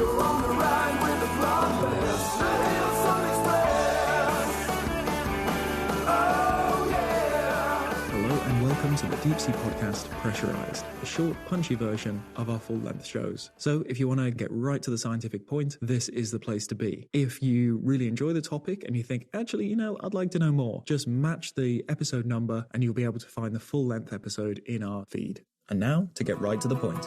You're on the ride with the progress. The Hillsong Express. Oh yeah. Hello and welcome to the Deep Sea podcast Pressurised, a short, punchy version of our full-length shows. So if you want to get right to the scientific point, this is the place to be. If you really enjoy the topic and you think, actually, I'd like to know more, just match the episode number and you'll be able to find the full-length episode in our feed. And now, to get right to the point.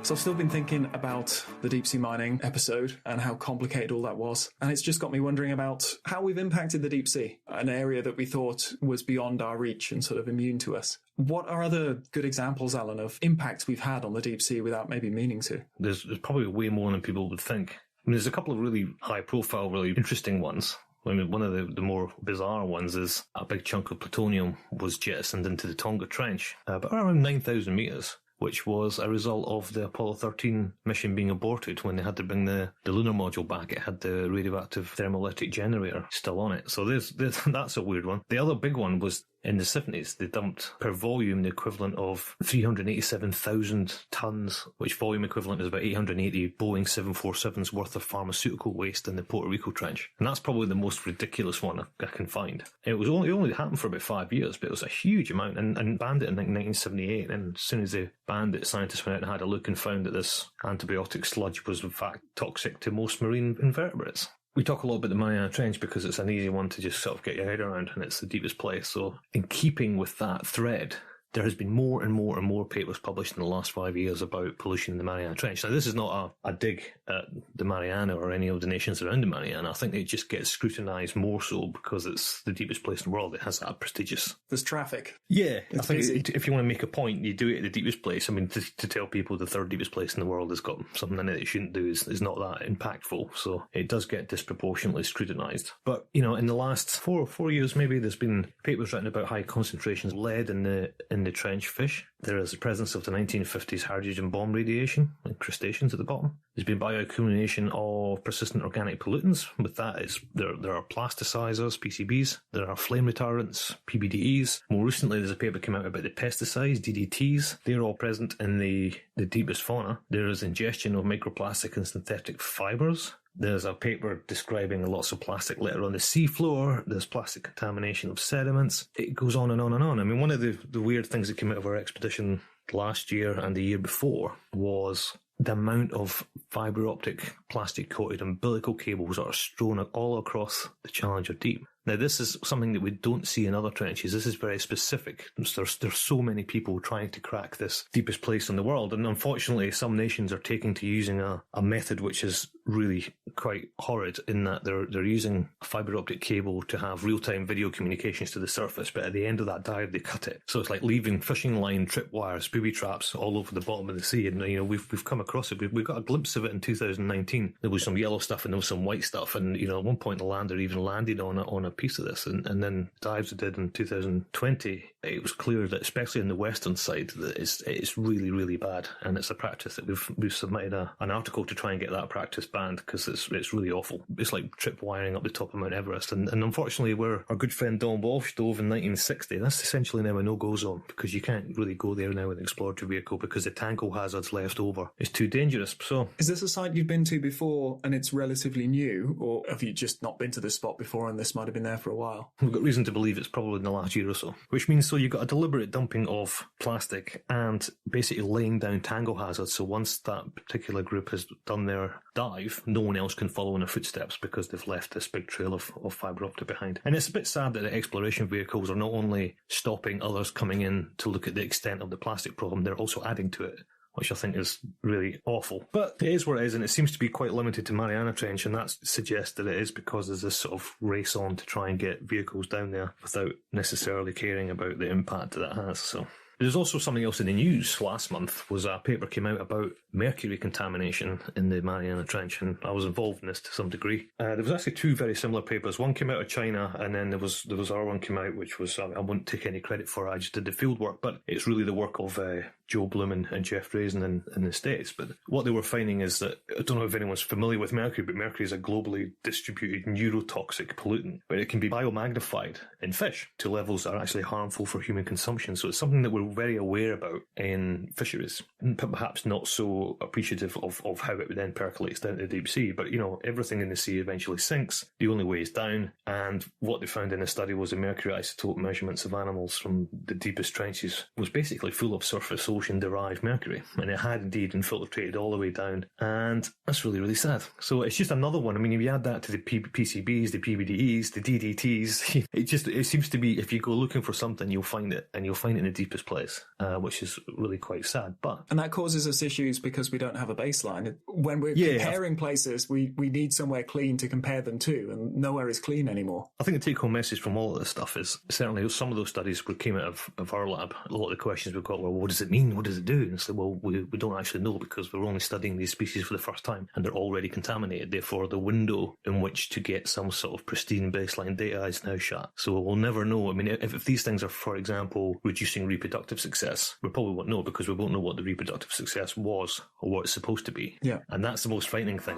So I've still been thinking about the deep sea mining episode and how complicated all that was. And it's just got me wondering about how we've impacted the deep sea, an area that we thought was beyond our reach and sort of immune to us. What are other good examples, Alan, of impacts we've had on the deep sea without maybe meaning to? There's probably way more than people would think. I mean, there's a couple of really high profile, really interesting ones. I mean, one of the more bizarre ones is a big chunk of plutonium was jettisoned into the Tonga Trench, about around 9,000 metres. Which was a result of the Apollo 13 mission being aborted when they had to bring the lunar module back. It had the radioactive thermoelectric generator still on it. So that's a weird one. The other big one was in the 70s. They dumped per volume the equivalent of 387,000 tons, which volume equivalent is about 880 Boeing 747s worth of pharmaceutical waste in the Puerto Rico Trench. And that's probably the most ridiculous one I can find. It only happened for about 5 years, but it was a huge amount and banned it in 1978. And as soon as they banned it, scientists went out and had a look and found that this antibiotic sludge was in fact toxic to most marine invertebrates. We talk a lot about the Mariana Trench because it's an easy one to just sort of get your head around, and it's the deepest place. So in keeping with that thread, there has been more and more and more papers published in the last 5 years about pollution in the Mariana Trench. Now, this is not a dig at the Mariana or any of the nations around the Mariana. I think it just gets scrutinised more so because it's the deepest place in the world. It has that prestigious. There's traffic. Yeah. I think if you want to make a point, you do it at the deepest place. I mean, to tell people the third deepest place in the world has got something in it it shouldn't do is not that impactful. So it does get disproportionately scrutinised. But, in the last four years, maybe there's been papers written about high concentrations of lead in the trench fish. There is the presence of the 1950s hydrogen bomb radiation and crustaceans at the bottom. There's been bioaccumulation of persistent organic pollutants. With that, there are plasticizers, PCBs. There are flame retardants, PBDEs. More recently, there's a paper came out about the pesticides, DDTs. They're all present in the deepest fauna. There is ingestion of microplastic and synthetic fibres. There's a paper describing lots of plastic litter on the seafloor. There's plastic contamination of sediments. It goes on and on and on. I mean, one of the weird things that came out of our expedition last year and the year before was the amount of fibre optic plastic coated umbilical cables that are strewn all across the Challenger Deep. Now, this is something that we don't see in other trenches. This is very specific. There's so many people trying to crack this deepest place in the world. And unfortunately, some nations are taking to using a method which is really quite horrid in that they're using a fibre optic cable to have real-time video communications to the surface. But at the end of that dive, they cut it. So it's like leaving fishing line, tripwires, booby traps all over the bottom of the sea. And, we've come across it. We got a glimpse of it in 2019. There was some yellow stuff and there was some white stuff. And, at one point, the lander even landed on a piece of this, and then dives it did in 2020, it was clear that especially in the western side that it's really, really bad, and it's a practice that we've submitted an article to try and get that practice banned because it's really awful. It's like trip wiring up the top of Mount Everest, and unfortunately where our good friend Don Walsh dove in 1960, that's essentially now a no-go zone because you can't really go there now with an exploratory vehicle because the tangle hazards left over is too dangerous. So is this a site you've been to before and it's relatively new, or have you just not been to this spot before and this might have been there for a while? We've got reason to believe it's probably in the last year or so, which means so you've got a deliberate dumping of plastic and basically laying down tangle hazards. So once that particular group has done their dive, no one else can follow in their footsteps because they've left this big trail of fibre optic behind. And it's a bit sad that the exploration vehicles are not only stopping others coming in to look at the extent of the plastic problem, they're also adding to it, which I think is really awful. But it is what it is, and it seems to be quite limited to Mariana Trench, and that suggests that it is because there's this sort of race on to try and get vehicles down there without necessarily caring about the impact that has. So there's also something else in the news last month. Was a paper came out about mercury contamination in the Mariana Trench, and I was involved in this to some degree. There was actually two very similar papers. One came out of China, and then there was our one came out, which was I won't take any credit for. I just did the field work, but it's really the work of Joe Bloom and Jeff Drazen in the States. But what they were finding is that, I don't know if anyone's familiar with mercury, but mercury is a globally distributed neurotoxic pollutant, but it can be biomagnified in fish to levels that are actually harmful for human consumption. So it's something that we're very aware about in fisheries, but perhaps not so appreciative of how it then percolates down to the deep sea. But, everything in the sea eventually sinks. The only way is down. And what they found in the study was the mercury isotope measurements of animals from the deepest trenches was basically full of surface ocean-derived mercury. And it had indeed infiltrated all the way down. And that's really, really sad. So it's just another one. I mean, if you add that to the PCBs, the PBDEs, the DDTs, it seems to be, if you go looking for something, you'll find it. And you'll find it in the deepest place, which is really quite sad. And that causes us issues because we don't have a baseline. When we're comparing places, we need somewhere clean to compare them to, and nowhere is clean anymore. I think the take-home message from all of this stuff is certainly some of those studies came out of our lab. A lot of the questions we've got were, what does it mean? What does it do? And so, well, we don't actually know because we're only studying these species for the first time and they're already contaminated. Therefore, the window in which to get some sort of pristine baseline data is now shut. So we'll never know. I mean, if these things are, for example, reducing reproductive success, we probably won't know because we won't know what the reproductive success was or what it's supposed to be. Yeah. And that's the most frightening thing.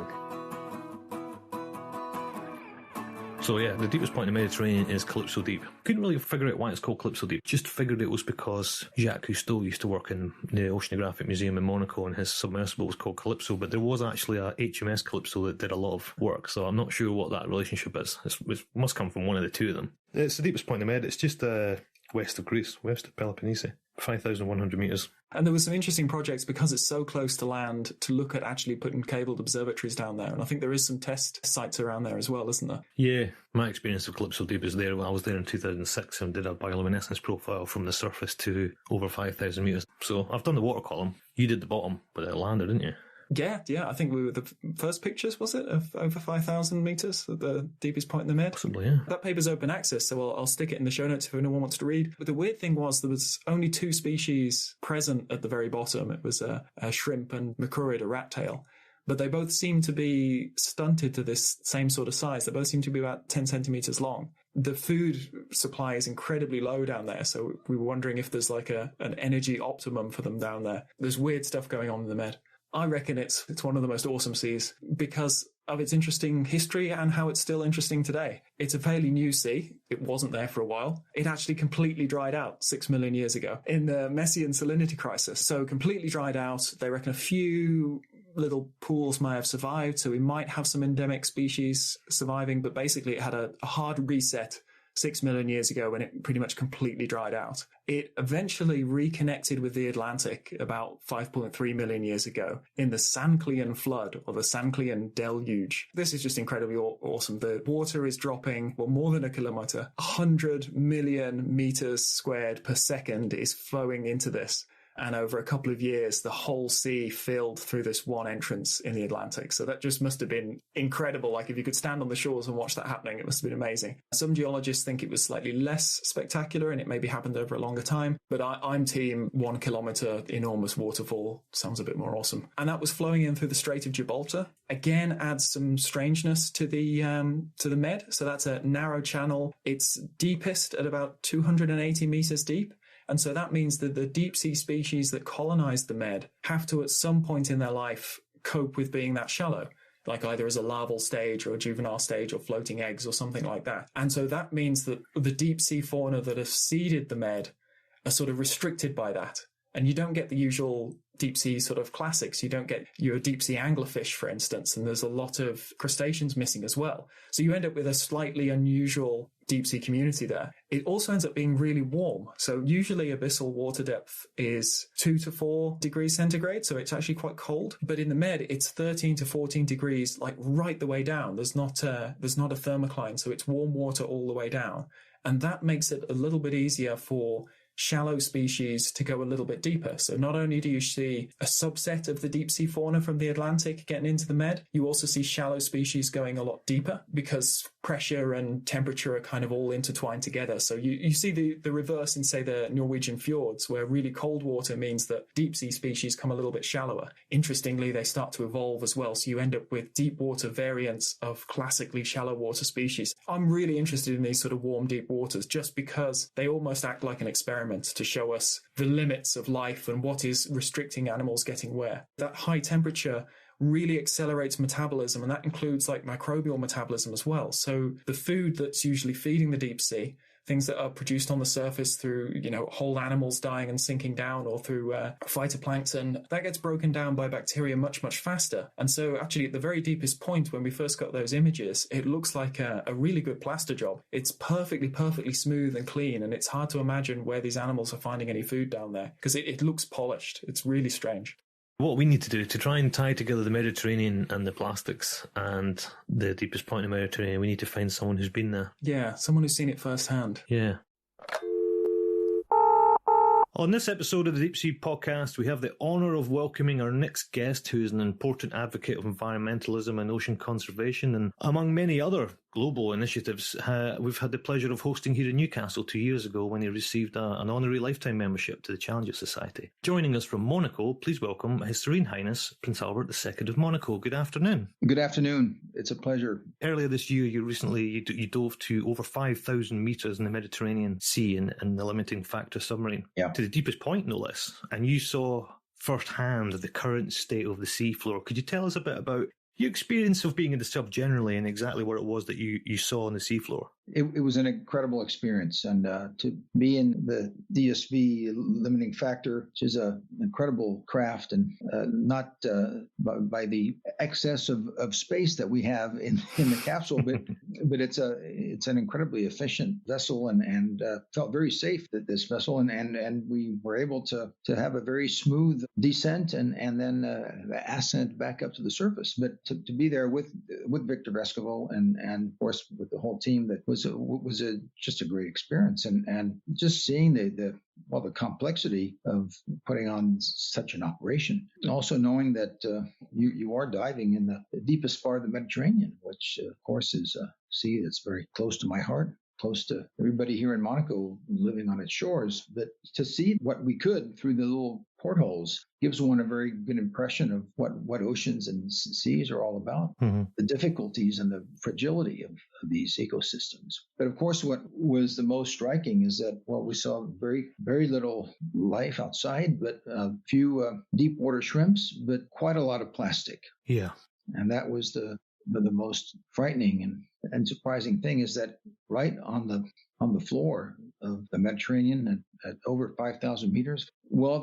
So yeah, the deepest point in the Mediterranean is Calypso Deep. Couldn't really figure out why it's called Calypso Deep. Just figured it was because Jacques Cousteau used to work in the Oceanographic Museum in Monaco and his submersible was called Calypso, but there was actually a HMS Calypso that did a lot of work, so I'm not sure what that relationship is. It must come from one of the two of them. It's the deepest point in the Med. It's just west of Greece, west of Peloponnese. 5,100 metres. And there were some interesting projects because it's so close to land to look at actually putting cabled observatories down there. And I think there is some test sites around there as well, isn't there? Yeah, my experience of Calypso Deep is there. I was there in 2006 and did a bioluminescence profile from the surface to over 5,000 metres. So I've done the water column. You did the bottom, but it landed, didn't you? Yeah. I think we were the first pictures, was it, of over 5,000 metres at the deepest point in the Med? Possibly, yeah. That paper's open access, so I'll stick it in the show notes if anyone wants to read. But the weird thing was there was only two species present at the very bottom. It was a shrimp and Macrurid, a rat tail. But they both seem to be stunted to this same sort of size. They both seem to be about 10 centimetres long. The food supply is incredibly low down there, so we were wondering if there's like an energy optimum for them down there. There's weird stuff going on in the Med. I reckon it's one of the most awesome seas because of its interesting history and how it's still interesting today. It's a fairly new sea. It wasn't there for a while. It actually completely dried out 6 million years ago in the Messian salinity crisis. So completely dried out. They reckon a few little pools may have survived, so we might have some endemic species surviving, but basically it had a hard reset 6 million years ago when it pretty much completely dried out. It eventually reconnected with the Atlantic about 5.3 million years ago in the Sanclean flood or the Sanclean deluge. This is just incredibly awesome. The water is dropping, more than a kilometre. 100 million metres squared per second is flowing into this. And over a couple of years, the whole sea filled through this one entrance in the Atlantic. So that just must have been incredible. Like if you could stand on the shores and watch that happening, it must have been amazing. Some geologists think it was slightly less spectacular and it maybe happened over a longer time. But I'm team 1 kilometre enormous waterfall. Sounds a bit more awesome. And that was flowing in through the Strait of Gibraltar. Again, adds some strangeness to the Med. So that's a narrow channel. It's deepest at about 280 metres deep. And so that means that the deep sea species that colonize the Med have to at some point in their life cope with being that shallow, like either as a larval stage or a juvenile stage or floating eggs or something like that. And so that means that the deep sea fauna that have seeded the Med are sort of restricted by that. And you don't get the usual deep sea sort of classics. You don't get your deep sea anglerfish, for instance, and there's a lot of crustaceans missing as well. So you end up with a slightly unusual deep sea community there. It also ends up being really warm. So usually abyssal water depth is 2 to 4 degrees centigrade. So it's actually quite cold. But in the Med, it's 13 to 14 degrees, like right the way down. There's not a thermocline. So it's warm water all the way down. And that makes it a little bit easier for shallow species to go a little bit deeper. So not only do you see a subset of the deep sea fauna from the Atlantic getting into the Med, you also see shallow species going a lot deeper because pressure and temperature are kind of all intertwined together. So you see the reverse in, say, the Norwegian fjords, where really cold water means that deep sea species come a little bit shallower. Interestingly, they start to evolve as well. So you end up with deep water variants of classically shallow water species. I'm really interested in these sort of warm, deep waters just because they almost act like an experiment experiments to show us the limits of life and what is restricting animals getting where. That high temperature really accelerates metabolism, and that includes like microbial metabolism as well. So the food that's usually feeding the deep sea, things that are produced on the surface through, whole animals dying and sinking down, or through phytoplankton, that gets broken down by bacteria much, much faster. And so actually at the very deepest point, when we first got those images, it looks like a really good plaster job. It's perfectly smooth and clean, and it's hard to imagine where these animals are finding any food down there because it looks polished. It's really strange. What we need to do to try and tie together the Mediterranean and the plastics and the deepest point in the Mediterranean, we need to find someone who's been there. Yeah, someone who's seen it firsthand. Yeah. On this episode of the Deep Sea Podcast, we have the honour of welcoming our next guest, who is an important advocate of environmentalism and ocean conservation, and among many other global initiatives, we've had the pleasure of hosting here in Newcastle 2 years ago when he received an honorary lifetime membership to the Challenger Society. Joining us from Monaco, please welcome His Serene Highness Prince Albert II of Monaco. Good afternoon. Good afternoon. It's a pleasure. Earlier this year, you dove to over 5,000 metres in the Mediterranean Sea in the limiting factor submarine, to the deepest point, no less, and you saw firsthand the current state of the seafloor. Could you tell us a bit about your experience of being in the sub generally and exactly what it was that you saw on the seafloor? It was an incredible experience, and to be in the DSV limiting factor, which is an incredible craft, and not by the excess of space that we have in the capsule, but it's an incredibly efficient vessel, and felt very safe at this vessel, and we were able to have a very smooth descent and then ascent back up to the surface. But to be there with Victor Vescovo and of course with the whole team, that was just a great experience, and just seeing the complexity of putting on such an operation. Also knowing that you are diving in the deepest part of the Mediterranean, which of course is a sea that's very close to my heart, close to everybody here in Monaco living on its shores. But to see what we could through the little portholes gives one a very good impression of what oceans and seas are all about, the difficulties and the fragility of these ecosystems. But of course, what was the most striking is that, we saw very, very little life outside, but a few deep water shrimps, but quite a lot of plastic. Yeah. And that was the most frightening and surprising thing, is that right on the floor of the Mediterranean at over 5,000 meters,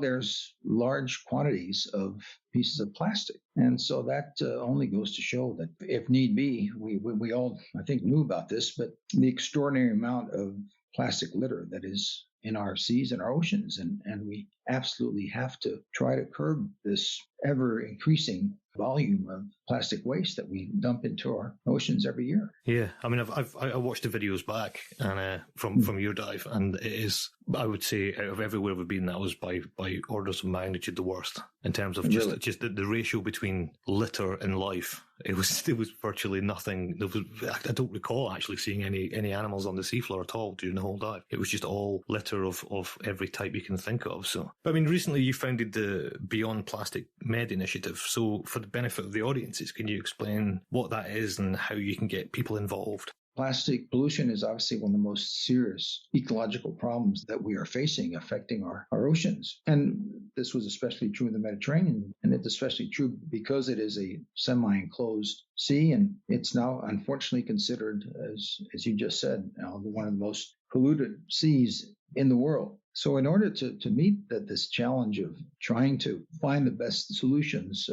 there's large quantities of pieces of plastic. And so that only goes to show that if need be, we all, I think, knew about this, but the extraordinary amount of plastic litter that is in our seas and our oceans. And we absolutely have to try to curb this ever increasing volume of plastic waste that we dump into our oceans every year. Yeah, I mean, I watched the videos back and from your dive, and it is, I would say, out of everywhere we've been, that was by orders of magnitude the worst in terms of just the ratio between litter and life. It was virtually nothing. I don't recall actually seeing any animals on the seafloor at all during the whole dive. It was just all litter of every type you can think of. So, but I mean, recently you founded the Beyond Plastic Med initiative. So, for the benefit of the audiences, can you explain what that is and how you can get people involved? Plastic pollution is obviously one of the most serious ecological problems that we are facing, affecting our oceans. And this was especially true in the Mediterranean, and it's especially true because it is a semi-enclosed sea, and it's now unfortunately considered, as you just said, one of the most polluted seas in the world. So in order to meet this challenge of trying to find the best solutions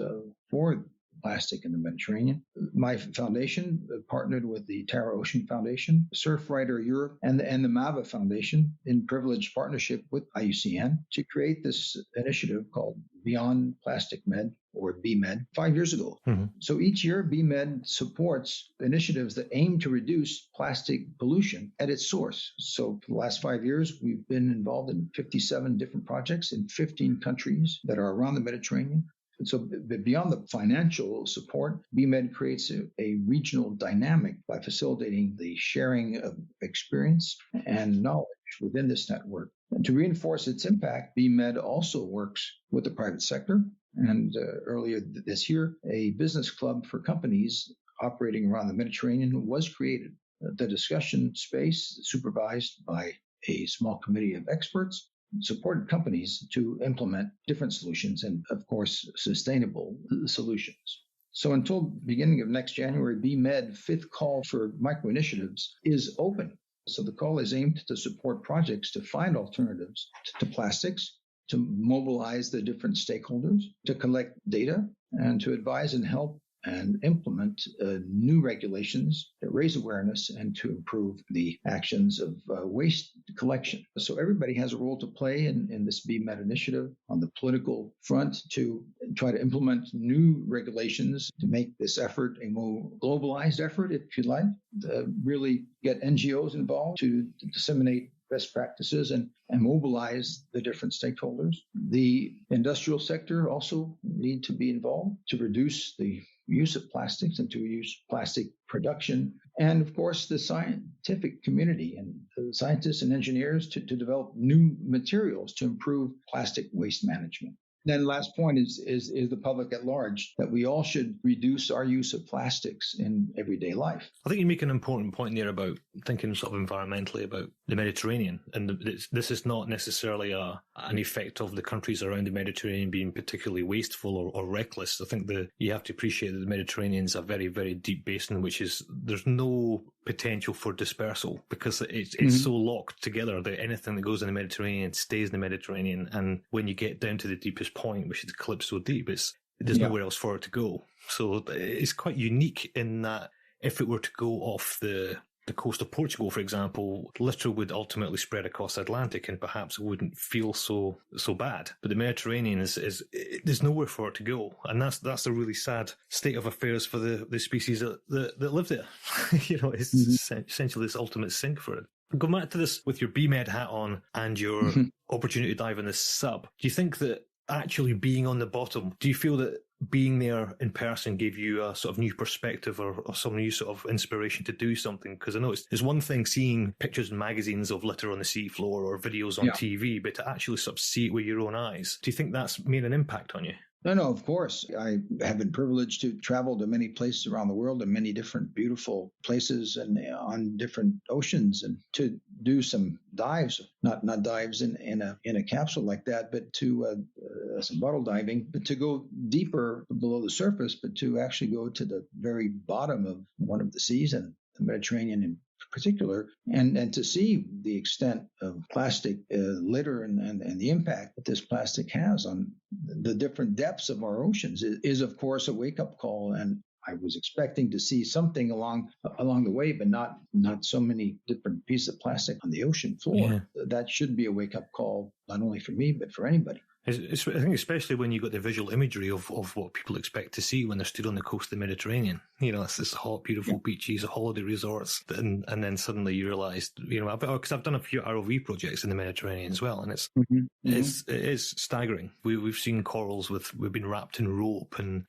for plastic in the Mediterranean, my foundation partnered with the Tara Ocean Foundation, Surfrider Europe, and the MAVA Foundation in privileged partnership with IUCN to create this initiative called Beyond Plastic Med, or BMed, 5 years ago. So each year, BMed supports initiatives that aim to reduce plastic pollution at its source. So for the last 5 years, we've been involved in 57 different projects in 15 countries that are around the Mediterranean. And so beyond the financial support, BMed creates a regional dynamic by facilitating the sharing of experience and knowledge within this network. And to reinforce its impact, BMed also works with the private sector. And earlier this year, a business club for companies operating around the Mediterranean was created. The discussion space, supervised by a small committee of experts, supported companies to implement different solutions and, of course, sustainable solutions. So until beginning of next January, BMed fifth call for micro initiatives is open. So the call is aimed to support projects to find alternatives to plastics, to mobilize the different stakeholders, to collect data, and to advise and help and implement new regulations that raise awareness and to improve the actions of waste collection. So everybody has a role to play in this BMed initiative on the political front to try to implement new regulations to make this effort a more globalized effort, if you like, really get NGOs involved to disseminate best practices and mobilize the different stakeholders. The industrial sector also need to be involved to reduce the use of plastics and to use plastic production. And of course, the scientific community and the scientists and engineers to develop new materials to improve plastic waste management. Then last point is the public at large, that we all should reduce our use of plastics in everyday life. I think you make an important point there about thinking sort of environmentally about the Mediterranean. And this is not necessarily an effect of the countries around the Mediterranean being particularly wasteful or reckless. I think you have to appreciate that the Mediterranean is a very, very deep basin, there's no potential for dispersal because it's so locked together that anything that goes in the Mediterranean stays in the Mediterranean. And when you get down to the deepest point, which is Calypso Deep, there's nowhere else for it to go. So it's quite unique in that if it were to go off the coast of Portugal, for example, litter would ultimately spread across the Atlantic and perhaps it wouldn't feel so bad. But the Mediterranean there's nowhere for it to go. And that's a really sad state of affairs for the species that live there. It's essentially this ultimate sink for it. Going back to this with your BMed hat on and your opportunity to dive in this sub, do you think that actually being on the bottom, do you feel that being there in person gave you a sort of new perspective or some new sort of inspiration to do something? Because I know it's one thing seeing pictures in magazines of litter on the seafloor or videos on TV, but to actually sort of see it with your own eyes, do you think that's made an impact on you? No, of course. I have been privileged to travel to many places around the world and many different beautiful places and on different oceans and to do some dives, not dives in a capsule like that, but to some bottle diving, but to go deeper below the surface, but to actually go to the very bottom of one of the seas and the Mediterranean in particular, and to see the extent of plastic litter and the impact that this plastic has on the different depths of our oceans is of course a wake-up call. And I was expecting to see something along the way, but not so many different pieces of plastic on the ocean floor. Yeah. That should be a wake-up call, not only for me, but for anybody. I think especially when you've got the visual imagery of what people expect to see when they're stood on the coast of the Mediterranean. It's this hot, beautiful beaches, holiday resorts, and then suddenly you realise, because I've done a few ROV projects in the Mediterranean as well, and it is staggering. We've seen corals we've been wrapped in rope and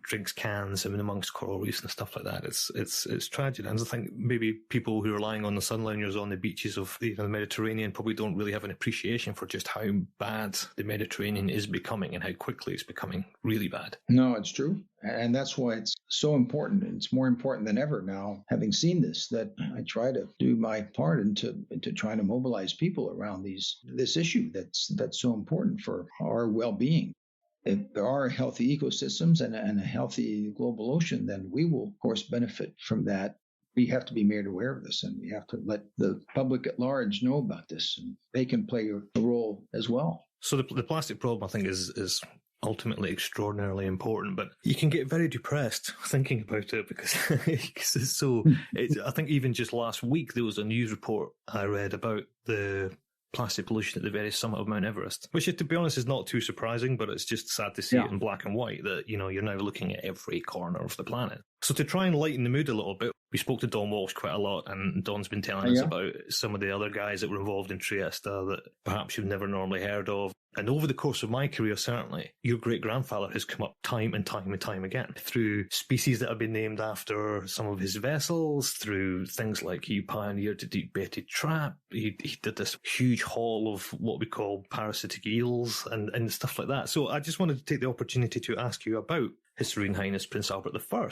drinks cans amongst coral reefs and stuff like that. It's tragic, and I think maybe people who are relying on the sunliners on the beaches of the Mediterranean probably don't really have an appreciation for just how bad the Mediterranean is becoming and how quickly it's becoming really bad. No, it's true. And that's why it's so important. It's more important than ever now, having seen this, that I try to do my part into trying to mobilize people around this issue that's so important for our well-being. If there are healthy ecosystems and a healthy global ocean, then we will, of course, benefit from that. We have to be made aware of this, and we have to let the public at large know about this, and they can play a role as well. So the plastic problem, I think, is ultimately extraordinarily important, but you can get very depressed thinking about it because it's so... I think even just last week there was a news report I read about the plastic pollution at the very summit of Mount Everest, which, to be honest, is not too surprising, but it's just sad to see it in black and white that, you're now looking at every corner of the planet. So to try and lighten the mood a little bit, we spoke to Don Walsh quite a lot, and Don's been telling us about some of the other guys that were involved in Trieste that perhaps you've never normally heard of. And over the course of my career, certainly, your great-grandfather has come up time and time and time again through species that have been named after some of his vessels, through things like he pioneered the deep-baited trap. He did this huge haul of what we call parasitic eels and stuff like that. So I just wanted to take the opportunity to ask you about His Serene Highness Prince Albert I.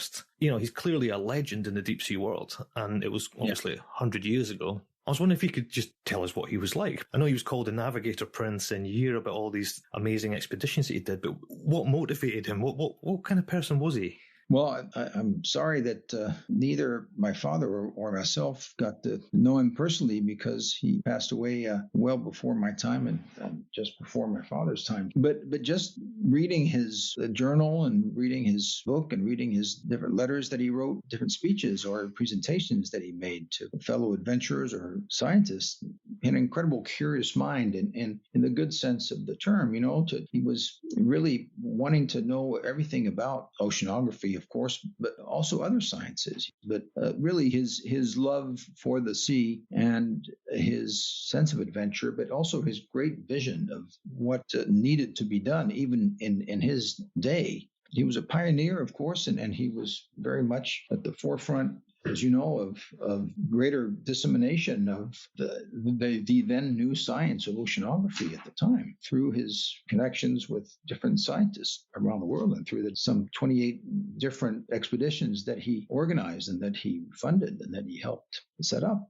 He's clearly a legend in the deep-sea world, and it was obviously 100 years ago. I was wondering if you could just tell us what he was like. I know he was called the Navigator Prince, and you hear about all these amazing expeditions that he did, but what motivated him? What kind of person was he? Well, I'm sorry that neither my father or myself got to know him personally, because he passed away well before my time and just before my father's time. But just reading his journal and reading his book and reading his different letters that he wrote, different speeches or presentations that he made to fellow adventurers or scientists, an incredible curious mind, and in the good sense of the term, he was really wanting to know everything about oceanography, of course, but also other sciences. But really his love for the sea and his sense of adventure, but also his great vision of what needed to be done, even in his day. He was a pioneer, of course, and he was very much at the forefront, as you know, of greater dissemination of the then new science of oceanography at the time, through his connections with different scientists around the world, and through some 28 different expeditions that he organized and that he funded and that he helped set up.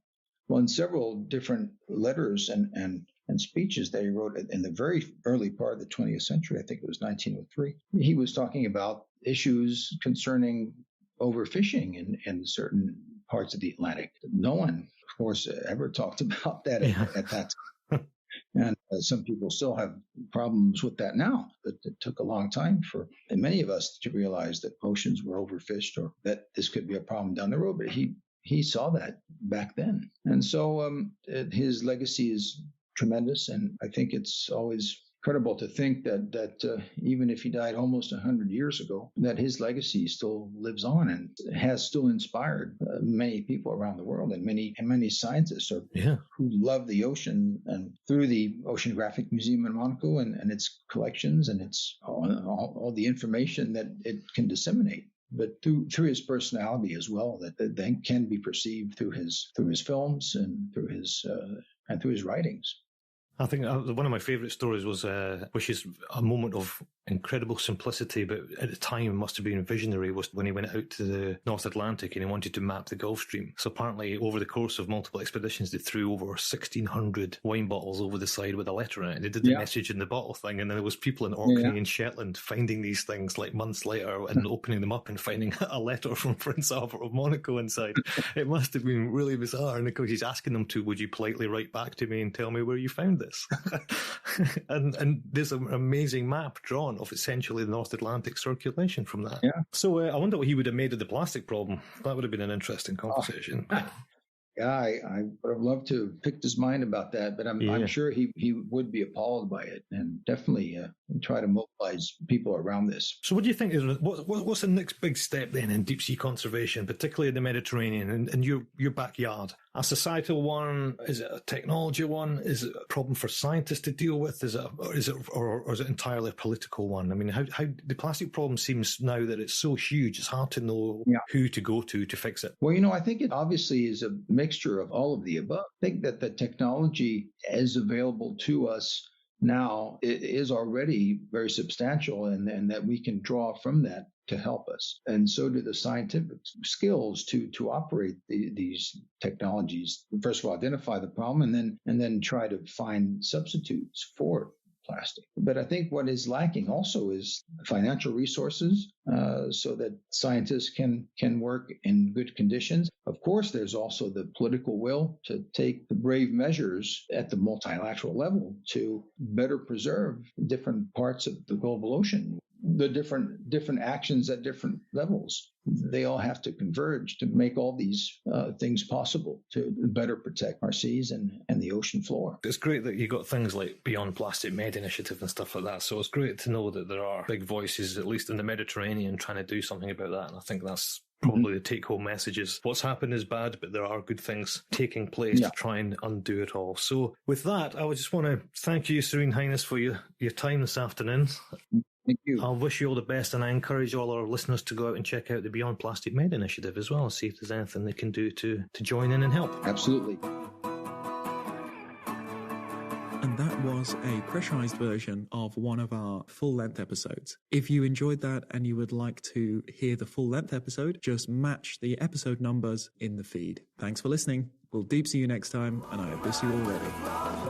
Well, in several different letters and speeches that he wrote in the very early part of the 20th century, I think it was 1903, he was talking about issues concerning overfishing in certain parts of the Atlantic. No one, of course, ever talked about that at that time. And some people still have problems with that now. But it took a long time for many of us to realize that oceans were overfished, or that this could be a problem down the road. But he saw that back then. And so his legacy is tremendous. And I think it's always incredible to think that even if he died almost 100 years ago, that his legacy still lives on and has still inspired many people around the world, and many scientists who love the ocean, and through the Oceanographic Museum in Monaco and its collections and its all the information that it can disseminate. But through his personality as well, that can be perceived through his films and through his writings. I think one of my favourite stories was, which is a moment of incredible simplicity, but at the time must have been visionary, was when he went out to the North Atlantic and he wanted to map the Gulf Stream. So apparently over the course of multiple expeditions, they threw over 1,600 wine bottles over the side with a letter in it. They did the message in the bottle thing, and then there was people in Orkney and Shetland finding these things like months later and opening them up and finding a letter from Prince Albert of Monaco inside. It must have been really bizarre. And of course he's asking them would you politely write back to me and tell me where you found this? and there's an amazing map drawn of essentially the North Atlantic circulation from that. Yeah. So I wonder what he would have made of the plastic problem. That would have been an interesting conversation. Yeah, I would have loved to have picked his mind about that, but I'm sure he would be appalled by it, and definitely try to mobilize people around this. So what do you think is what's the next big step then in deep sea conservation, particularly in the Mediterranean and your backyard? A societal one? Is it a technology one? Is it a problem for scientists to deal with? Is it entirely a political one? I mean, how the plastic problem seems now that it's so huge, it's hard to know who to go to fix it. Well, I think it obviously is a mixture of all of the above. I think that the technology is available to us now is already very substantial, and that we can draw from that to help us. And so do the scientific skills to operate these technologies. First of all, identify the problem, and then try to find substitutes for plastic. But I think what is lacking also is financial resources, so that scientists can work in good conditions. Of course, there's also the political will to take the brave measures at the multilateral level to better preserve different parts of the global ocean. The different actions at different levels, they all have to converge to make all these things possible to better protect our seas and the ocean floor. It's great that you got things like Beyond Plastic Med Initiative and stuff like that. So it's great to know that there are big voices, at least in the Mediterranean, trying to do something about that. And I think that's probably the take-home message is what's happened is bad, but there are good things taking place to try and undo it all. So with that, I would just want to thank you, Serene Highness, for your time this afternoon. Thank you. I wish you all the best, and I encourage all our listeners to go out and check out the Beyond Plastic Med Initiative as well and see if there's anything they can do to join in and help. Absolutely. And that was a pressurized version of one of our full-length episodes. If you enjoyed that and you would like to hear the full-length episode, just match the episode numbers in the feed. Thanks for listening. We'll deep sea you next time, and I abyss you already.